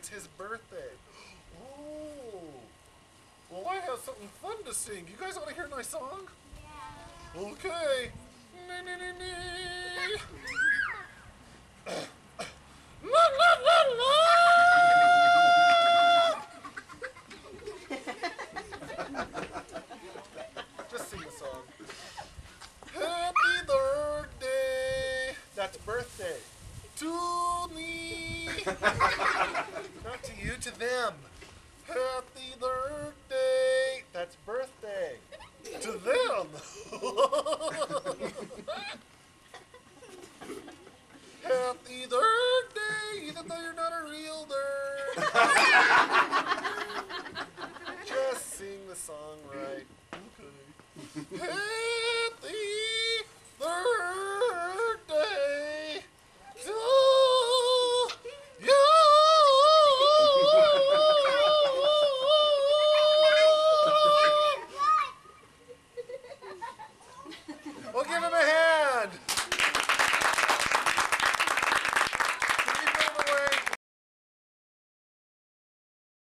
It's his birthday. Oh. Well, I have something fun to sing. You guys want to hear my song? Yeah. Okay. La la la la. Just sing the song. Happy birthday. That's birthday. To me. Not to you, to them. Happy birthday. That's birthday. To them. Happy birthday, even though you're not a real bird. Just sing the song right. Okay. Hey.